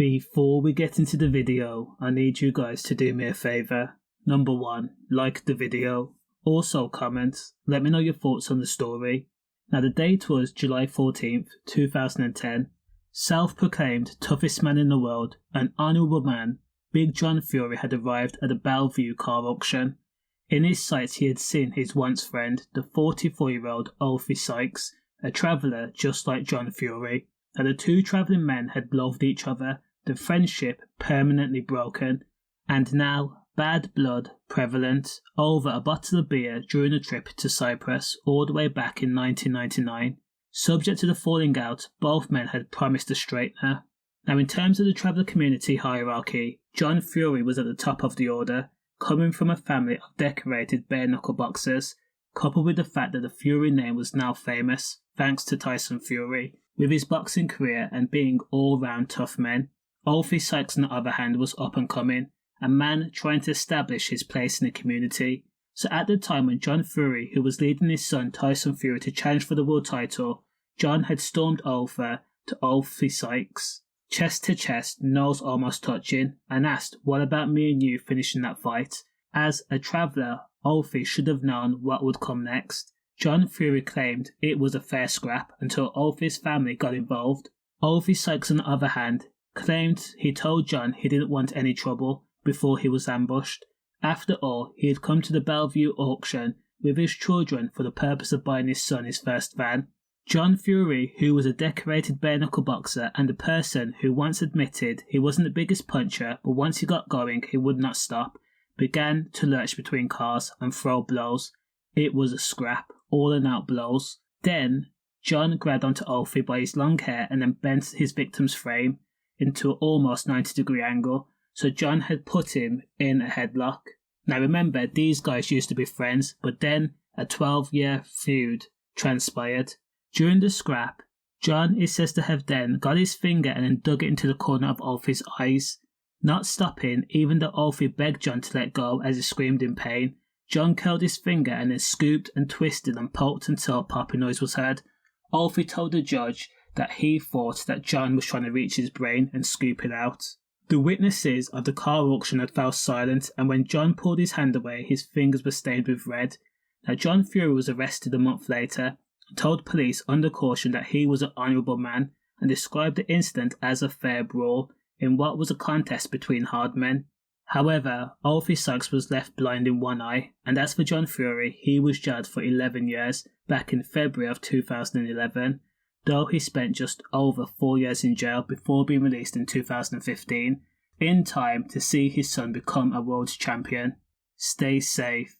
Before we get into the video, I need you guys to do me a favour. Number 1, like the video. Also comment, let me know your thoughts on the story. Now the date was July 14th, 2010. Self-proclaimed toughest man in the world, an honourable man, Big John Fury had arrived at the Bellevue car auction. In his sights he had seen his once friend, the 44-year-old oathie Sykes, a traveller just like John Fury. Now the two travelling men had loved each other, the friendship permanently broken, and now bad blood prevalent over a bottle of beer during a trip to Cyprus all the way back in 1999. Subject to the falling out, both men had promised a straightener. Now in terms of the traveller community hierarchy, John Fury was at the top of the order, coming from a family of decorated bare-knuckle boxers, coupled with the fact that the Fury name was now famous, thanks to Tyson Fury, with his boxing career and being all-round tough men. Oathie Sykes on the other hand was up and coming, a man trying to establish his place in the community. So at the time when John Fury, who was leading his son Tyson Fury to challenge for the world title, John had stormed over to Oathie Sykes, chest to chest, nose almost touching, and asked, "What about me and you finishing that fight?" As a traveller, Oathie should have known what would come next. John Fury claimed it was a fair scrap until Oathie's family got involved. Oathie Sykes on the other hand claimed he told John he didn't want any trouble before he was ambushed. After all, he had come to the Bellevue auction with his children for the purpose of buying his son his first van. John Fury, who was a decorated bare-knuckle boxer and a person who once admitted he wasn't the biggest puncher, but once he got going he would not stop, began to lurch between cars and throw blows. It was a scrap, all and out blows. Then, John grabbed onto Oathie by his long hair and then bent his victim's frame into an almost 90-degree angle, so John had put him in a headlock. Now remember, these guys used to be friends, but then a 12-year feud transpired. During the scrap, John is said to have then got his finger and then dug it into the corner of Oathie's eyes. Not stopping, even though Oathie begged John to let go as he screamed in pain, John curled his finger and then scooped and twisted and poked until a popping noise was heard. Oathie told the judge that he thought that John was trying to reach his brain and scoop it out. The witnesses of the car auction had fell silent, and when John pulled his hand away, his fingers were stained with red. Now John Fury was arrested a month later, told police under caution that he was an honourable man, and described the incident as a fair brawl in what was a contest between hard men. However, Oathie Sykes was left blind in one eye, and as for John Fury, he was jailed for 11 years back in February of 2011, though he spent just over 4 years in jail before being released in 2015, in time to see his son become a world champion. Stay safe.